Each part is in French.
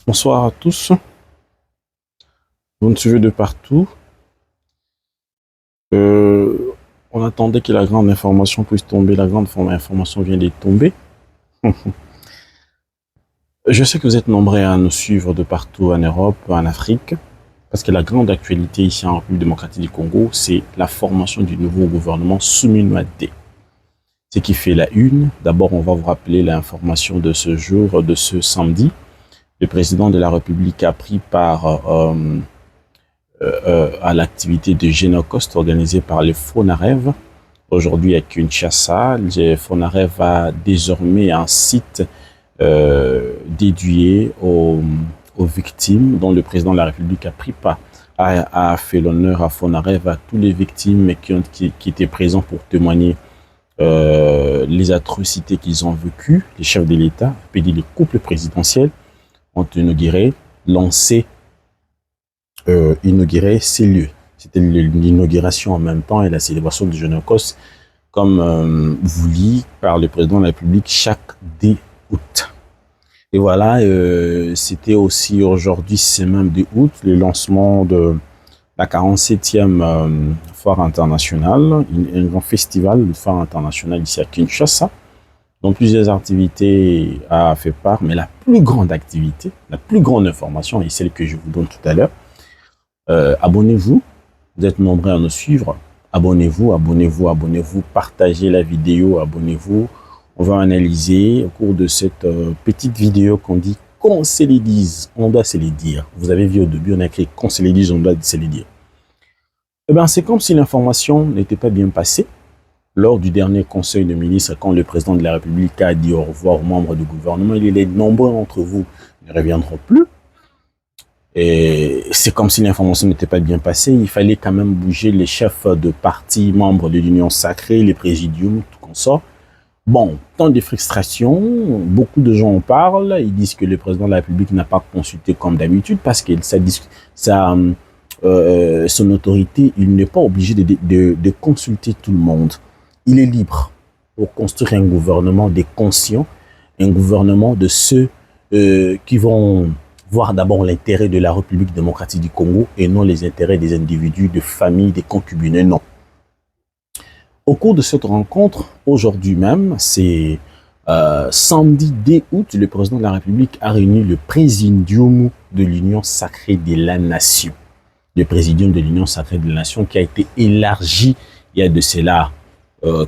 Bonsoir à tous, vous me suivez de partout. On attendait que la grande information puisse tomber, la grande information vient de tomber. Je sais que vous êtes nombreux à nous suivre de partout en Europe, en Afrique, parce que la grande actualité ici en République démocratique du Congo, c'est la formation du nouveau gouvernement Souminouadé. Ce qui fait la une, d'abord on va vous rappeler l'information de ce jour, de ce samedi. Le président de la République a pris part à l'activité de Génocost organisée par le FONAREV. Aujourd'hui à Kinshasa, le FONAREV a désormais un site dédié aux victimes, dont le président de la République a pris part, a fait l'honneur à FONAREV, à tous les victimes qui étaient présents pour témoigner les atrocités qu'ils ont vécues. Les chefs de l'État, les couples présidentiels ont inauguré ces lieux. C'était l'inauguration en même temps et la célébration du Génocost, comme voulu par le président de la République chaque 10 août. Et voilà, c'était aussi aujourd'hui, c'est même 10 août, le lancement de la 47e foire internationale, un grand festival de foire internationale ici à Kinshasa, dont plusieurs activités a fait part, mais la plus grande activité, la plus grande information est celle que je vous donne tout à l'heure. Abonnez-vous, vous êtes nombreux à nous suivre. Abonnez-vous, abonnez-vous, abonnez-vous, partagez la vidéo, abonnez-vous. On va analyser au cours de cette petite vidéo qu'on dit qu'on se les dise, on doit se les dire. Vous avez vu au début, on a écrit qu'on se les dise, on doit se les dire. Eh bien, c'est comme si l'information n'était pas bien passée. Lors du dernier conseil de ministres, quand le président de la République a dit au revoir aux membres du gouvernement, il est nombreux d'entre vous ne reviendront plus. Et c'est comme si l'information n'était pas bien passée. Il fallait quand même bouger les chefs de parti, membres de l'Union sacrée, les présidiums, tout comme ça. Bon, tant de frustration, beaucoup de gens en parlent. Ils disent que le président de la République n'a pas consulté comme d'habitude parce que son autorité, il n'est pas obligé de consulter tout le monde. Il est libre pour construire un gouvernement des conscients, un gouvernement de ceux qui vont voir d'abord l'intérêt de la République démocratique du Congo et non les intérêts des individus, de familles, des concubines, non. Au cours de cette rencontre, aujourd'hui même, c'est samedi 10 août, le président de la République a réuni le présidium de l'Union sacrée de la Nation. Le présidium de l'Union sacrée de la Nation qui a été élargi il y a de cela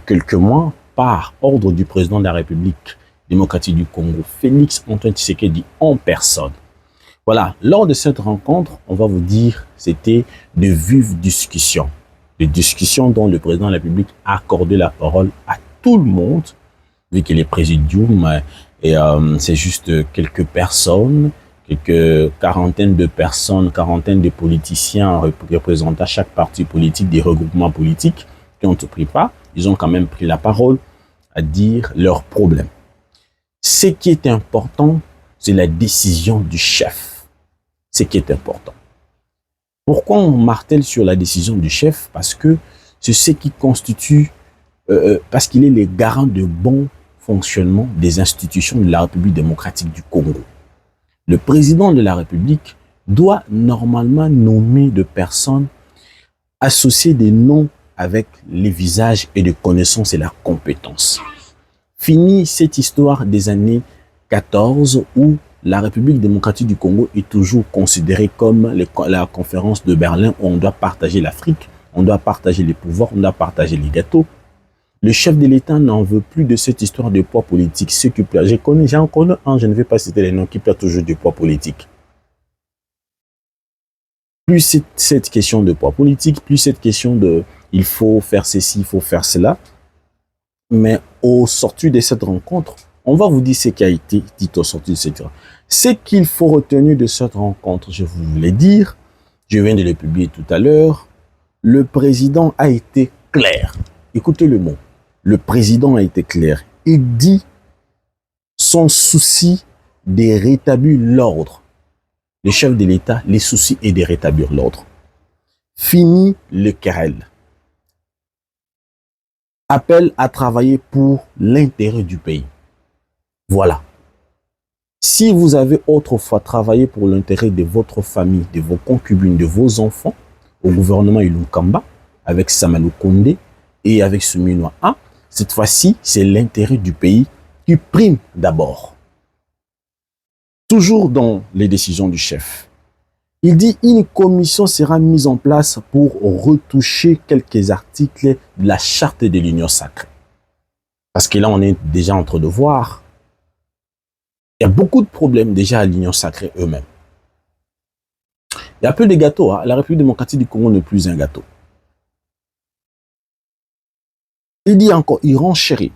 quelques mois par ordre du président de la République démocratique du Congo, Félix Antoine Tshisekedi en personne. Voilà, lors de cette rencontre, on va vous dire, c'était de vives discussions. Des discussions dont le président de la République a accordé la parole à tout le monde, vu que les présidiums, c'est juste quelques personnes, quelques quarantaines de personnes, quarantaine de politiciens représentant chaque parti politique, des regroupements politiques qui ont pris part. Ils ont quand même pris la parole à dire leurs problèmes. Ce qui est important, c'est la décision du chef. Ce qui est important. Pourquoi on martèle sur la décision du chef? Parce que c'est ce qui constitue, parce qu'il est le garant de bon fonctionnement des institutions de la République démocratique du Congo. Le président de la République doit normalement nommer des personnes associées des noms avec les visages et de connaissances et la compétence. Fini cette histoire des années 14 où la République démocratique du Congo est toujours considérée comme la conférence de Berlin où on doit partager l'Afrique, on doit partager les pouvoirs, on doit partager les gâteaux. Le chef de l'État n'en veut plus de cette histoire de poids politique. Ceux qui plaît, j'en connais un, je ne vais pas citer les noms, qui plaît toujours du poids politique. Plus cette question de poids politique, plus cette question de il faut faire ceci, il faut faire cela. Mais au sortir de cette rencontre, on va vous dire ce qui a été dit au sortir de cette rencontre. Ce qu'il faut retenir de cette rencontre, je vous l'ai dit, je viens de le publier tout à l'heure, le président a été clair. Écoutez le mot. Le président a été clair. Il dit son souci de rétablir l'ordre. Le chef de l'État, les soucis est de rétablir l'ordre. Fini le querelle. appelle à travailler pour l'intérêt du pays. Voilà. Si vous avez autrefois travaillé pour l'intérêt de votre famille, de vos concubines, de vos enfants, au gouvernement Ilunkamba, avec Samalou Kondé et avec Souminoa A, cette fois-ci, c'est l'intérêt du pays qui prime d'abord. Toujours dans les décisions du chef, il dit une commission sera mise en place pour retoucher quelques articles de la charte de l'Union sacrée. Parce que là, on est déjà en train de voir. Il y a beaucoup de problèmes déjà à l'Union sacrée eux-mêmes. Il y a peu de gâteaux. Hein. La République démocratique du Congo n'est plus un gâteau. Il dit encore, il renchérit.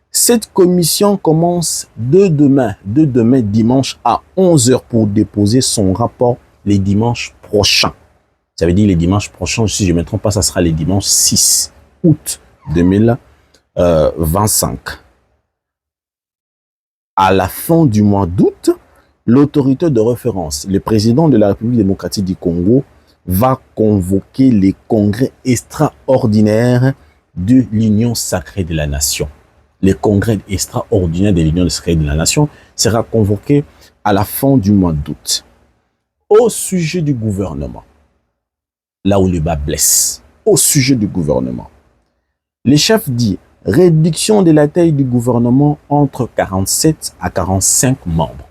Cette commission commence de demain dimanche à 11 h pour déposer son rapport les dimanches prochains. Ça veut dire les dimanches prochains, si je ne me trompe pas, ça sera les dimanches 6 août 2025. À la fin du mois d'août, l'autorité de référence, le président de la République démocratique du Congo, va convoquer les congrès extraordinaires de l'Union sacrée de la Nation. Le congrès extraordinaire de l'Union sacrée de la Nation sera convoqué à la fin du mois d'août. Au sujet du gouvernement, là où le bas blesse, au sujet du gouvernement, le chef dit réduction de la taille du gouvernement entre 47 à 45 membres.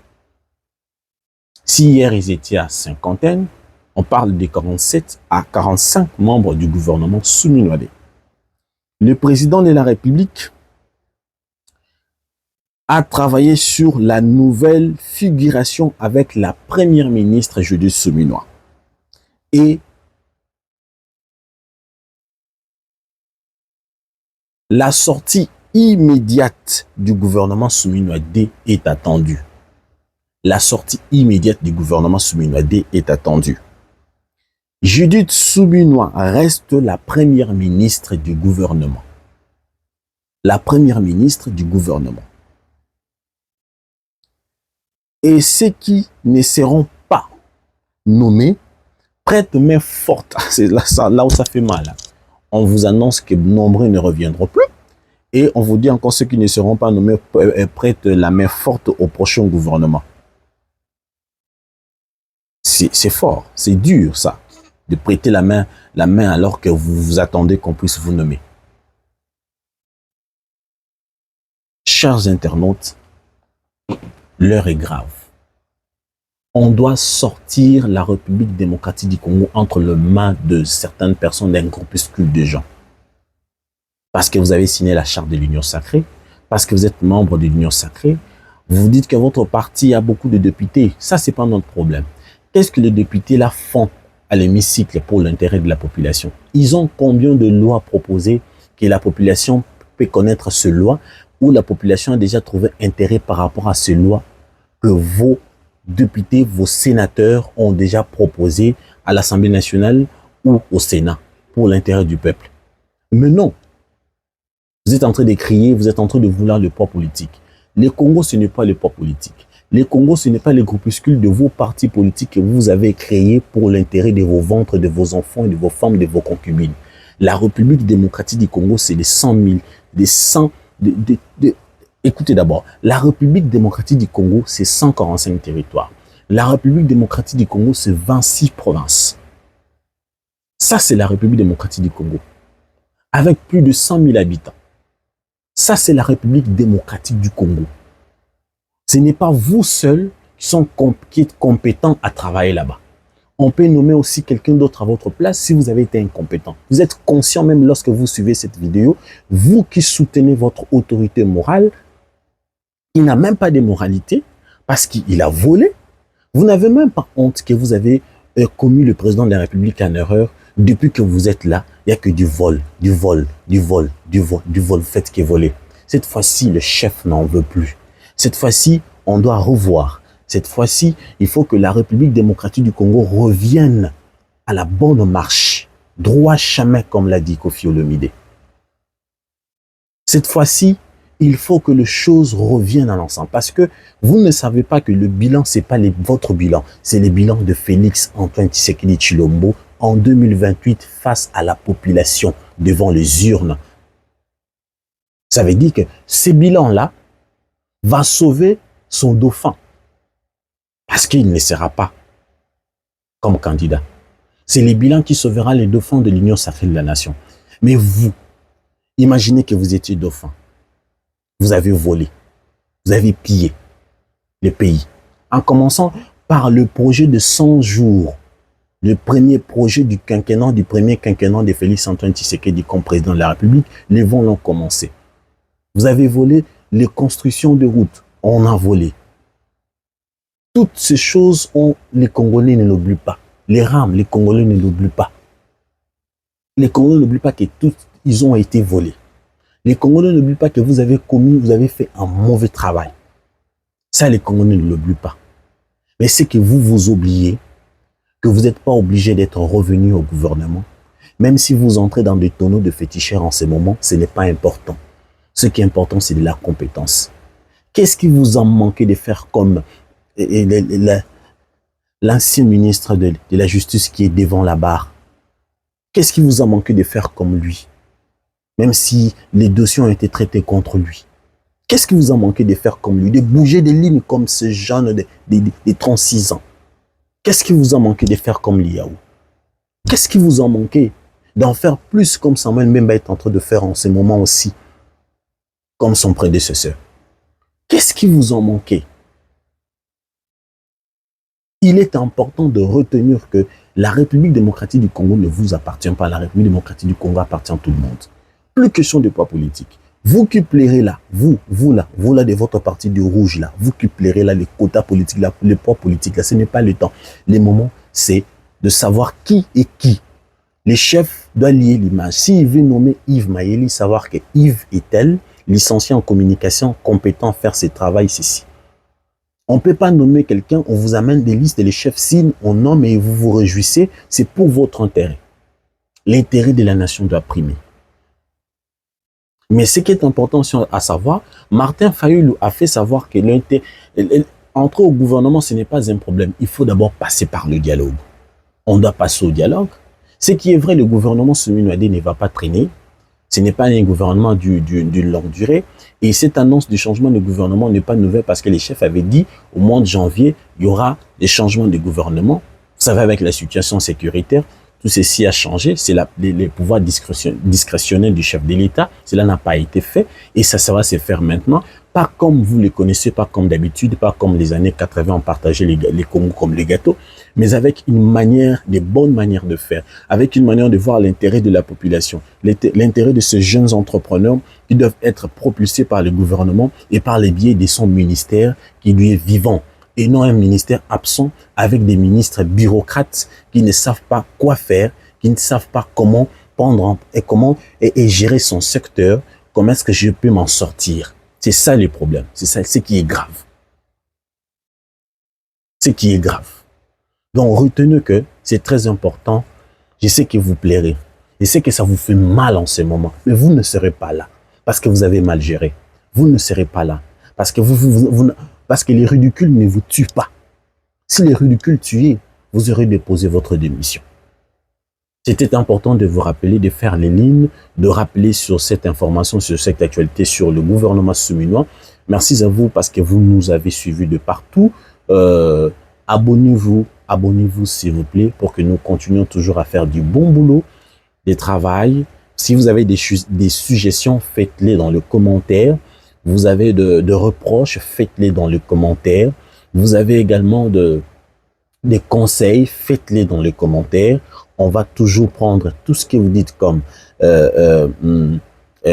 Si hier ils étaient à cinquantaine, on parle de 47 à 45 membres du gouvernement Souminoadé. Le président de la République a travaillé sur la nouvelle figuration avec la première ministre Judith Souminoa. Et la sortie immédiate du gouvernement Souminoadé est attendue. La sortie immédiate du gouvernement Souminoadé est attendue. Judith Souminoa reste la première ministre du gouvernement. La première ministre du gouvernement. Et ceux qui ne seront pas nommés prêtent main forte. C'est là où ça fait mal. On vous annonce que nombreux ne reviendront plus. Et on vous dit encore ceux qui ne seront pas nommés prêtent la main forte au prochain gouvernement. C'est fort, c'est dur ça, de prêter la main alors que vous vous attendez qu'on puisse vous nommer. Chers internautes, l'heure est grave. On doit sortir la République démocratique du Congo entre les mains de certaines personnes d'un groupuscule de gens. Parce que vous avez signé la charte de l'Union sacrée, parce que vous êtes membre de l'Union sacrée, vous dites que votre parti a beaucoup de députés. Ça, c'est pas notre problème. Qu'est-ce que les députés là font à l'hémicycle pour l'intérêt de la population? Ils ont combien de lois proposées que la population peut connaître ces lois, ou la population a déjà trouvé intérêt par rapport à ces lois que vos députés, vos sénateurs ont déjà proposé à l'Assemblée nationale ou au Sénat pour l'intérêt du peuple? Mais non. Vous êtes en train de crier, vous êtes en train de vouloir le poids politique. Le Congo, ce n'est pas le poids politique. Le Congo, ce n'est pas les groupuscules de vos partis politiques que vous avez créés pour l'intérêt de vos ventres, de vos enfants, de vos femmes, de vos concubines. La République démocratique du Congo, c'est les 100 000, des 100... Écoutez d'abord, la République démocratique du Congo, c'est 145 territoires. La République démocratique du Congo, c'est 26 provinces. Ça, c'est la République démocratique du Congo. Avec plus de 100 000 habitants. Ça, c'est la République démocratique du Congo. Ce n'est pas vous seuls qui êtes compétents à travailler là-bas. On peut nommer aussi quelqu'un d'autre à votre place si vous avez été incompétent. Vous êtes conscient même lorsque vous suivez cette vidéo, vous qui soutenez votre autorité morale, il n'a même pas de moralité parce qu'il a volé. Vous n'avez même pas honte que vous avez commis le président de la République en erreur. Depuis que vous êtes là, il n'y a que du vol, du vol, du vol, du vol, du vol. Faites que voler. Cette fois-ci, le chef n'en veut plus. Cette fois-ci, on doit revoir. Cette fois-ci, il faut que la République démocratique du Congo revienne à la bonne marche. Droit chemin, comme l'a dit Kofi Olomide. Cette fois-ci, il faut que les choses reviennent à l'ensemble. Parce que vous ne savez pas que le bilan, ce n'est pas votre bilan. C'est le bilan de Félix Antoine Tshisekedi Tshilombo en 2028 face à la population devant les urnes. Ça veut dire que ce bilan-là va sauver son dauphin. Parce qu'il ne sera pas comme candidat. C'est les bilans qui sauvera les dauphins de l'Union sacrée de la nation. Mais vous, imaginez que vous étiez dauphin. Vous avez volé. Vous avez pillé le pays. En commençant par le projet de 100 jours. Le premier projet du premier quinquennat de Félix Antoine Tshisekedi comme président de la République, les vents l'ont commencé. Vous avez volé les constructions de routes. On a volé. Toutes ces choses, les Congolais ne l'oublient pas. Les rames, les Congolais ne l'oublient pas. Les Congolais n'oublient pas que tous, ils ont été volés. Les Congolais n'oublient pas que vous avez fait un mauvais travail. Ça, les Congolais ne l'oublient pas. Mais c'est que vous oubliez que vous n'êtes pas obligé d'être revenu au gouvernement. Même si vous entrez dans des tonneaux de féticheurs en ce moment, ce n'est pas important. Ce qui est important, c'est de la compétence. Qu'est-ce qui vous a manqué de faire comme l'ancien ministre de la Justice qui est devant la barre? Qu'est-ce qui vous a manqué de faire comme lui? Même si les dossiers ont été traités contre lui. Qu'est-ce qui vous a manqué de faire comme lui? De bouger des lignes comme ce jeune de 36 ans. Qu'est-ce qui vous a manqué de faire comme Liaou? Qu'est-ce qui vous a manqué d'en faire plus comme Samuel Mbemba est en train de faire en ce moment aussi, comme son prédécesseur? Qu'est-ce qui vous a manqué? Il est important de retenir que la République démocratique du Congo ne vous appartient pas. La République démocratique du Congo appartient à tout le monde. Plus question de poids politique. Vous qui plairez là, vous là de votre parti du rouge là, vous qui plairez là les quotas politiques là, les poids politiques là, ce n'est pas le temps. Le moment, c'est de savoir qui est qui. Les chefs doivent lier l'image. S'il veut nommer Yves Mayeli, savoir que Yves est tel, licencié en communication, compétent à faire ce travail ici. On ne peut pas nommer quelqu'un, on vous amène des listes et les chefs signent, on nomme et vous vous réjouissez, c'est pour votre intérêt. L'intérêt de la nation doit primer. Mais ce qui est important à savoir, Martin Fayulu a fait savoir que entrer au gouvernement, ce n'est pas un problème. Il faut d'abord passer par le dialogue. On doit passer au dialogue. Ce qui est vrai, le gouvernement Semi-Nouadé ne va pas traîner. Ce n'est pas un gouvernement d'une longue durée. Et cette annonce du changement de gouvernement n'est pas nouvelle parce que les chefs avaient dit au mois de janvier, il y aura des changements de gouvernement. Vous savez, avec la situation sécuritaire, tout ceci a changé. C'est les pouvoirs discrétionnels du chef de l'État. Cela n'a pas été fait et ça va se faire maintenant. Pas comme vous les connaissez, pas comme d'habitude, pas comme les années 80, on partageait les Congos comme les gâteaux, mais avec une manière, des bonnes manières de faire, avec une manière de voir l'intérêt de la population, l'intérêt de ces jeunes entrepreneurs qui doivent être propulsés par le gouvernement et par les biais de son ministère qui lui est vivant. Et non un ministère absent avec des ministres bureaucrates qui ne savent pas quoi faire, qui ne savent pas comment prendre et gérer son secteur, comment est-ce que je peux m'en sortir. C'est ça le problème, c'est ça ce qui est grave. Ce qui est grave. Donc retenez que c'est très important, je sais que vous plairez, je sais que ça vous fait mal en ce moment, mais vous ne serez pas là parce que vous avez mal géré. Vous ne serez pas là parce que parce que les ridicules ne vous tuent pas. Si les ridicules tuaient, vous aurez déposé votre démission. C'était important de vous rappeler, de faire les lignes, de rappeler sur cette information, sur cette actualité, sur le gouvernement souminois. Merci à vous parce que vous nous avez suivis de partout. Abonnez-vous s'il vous plaît pour que nous continuions toujours à faire du bon boulot, des travail. Si vous avez des suggestions, faites-les dans le commentaire. Vous avez de reproches, faites-les dans les commentaires. Vous avez également des conseils, faites-les dans les commentaires. On va toujours prendre tout ce que vous dites comme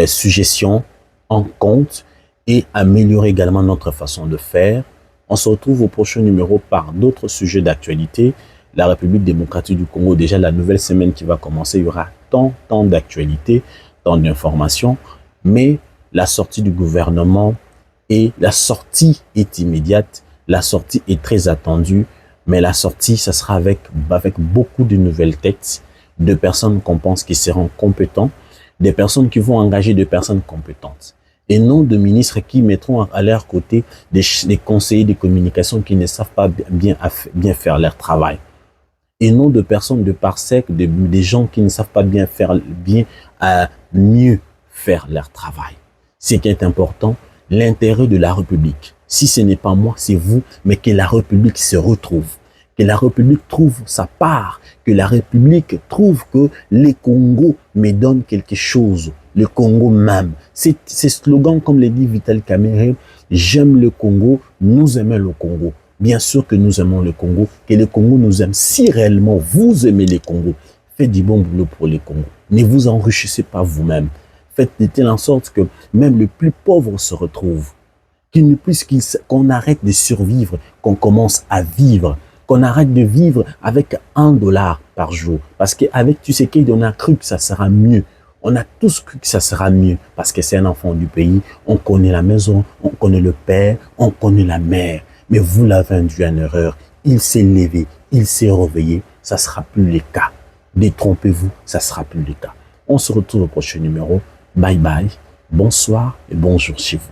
suggestions en compte et améliorer également notre façon de faire. On se retrouve au prochain numéro par d'autres sujets d'actualité. La République démocratique du Congo, déjà la nouvelle semaine qui va commencer, il y aura tant d'actualités, tant d'informations, mais la sortie du gouvernement et la sortie est immédiate, la sortie est très attendue, mais la sortie, ça sera avec beaucoup de nouvelles têtes, de personnes qu'on pense qui seront compétents, des personnes qui vont engager des personnes compétentes, et non de ministres qui mettront à leur côté des conseillers de communication qui ne savent pas bien faire leur travail, et non de personnes de parsec, des gens qui ne savent pas mieux faire leur travail. Ce qui est important, l'intérêt de la République. Si ce n'est pas moi, c'est vous, mais que la République se retrouve. Que la République trouve sa part, que la République trouve que les Congos me donnent quelque chose, le Congo même. Ces slogans, comme l'a dit Vital Kamerhe, j'aime le Congo, nous aimons le Congo. Bien sûr que nous aimons le Congo, que le Congo nous aime. Si réellement vous aimez le Congo, faites du bon boulot pour le Congo. Ne vous enrichissez pas vous-même. Faites de telle en sorte que même le plus pauvre se retrouve. Qu'on arrête de survivre, qu'on commence à vivre. Qu'on arrête de vivre avec $1 par jour. Parce qu'avec tu sais qu'on a cru que ça sera mieux. On a tous cru que ça sera mieux. Parce que c'est un enfant du pays. On connaît la maison, on connaît le père, on connaît la mère. Mais vous l'avez induit en erreur. Il s'est levé, il s'est réveillé. Ça ne sera plus le cas. Détrompez-vous, ça ne sera plus le cas. On se retrouve au prochain numéro. Bye bye. Bonsoir et bonjour chez vous.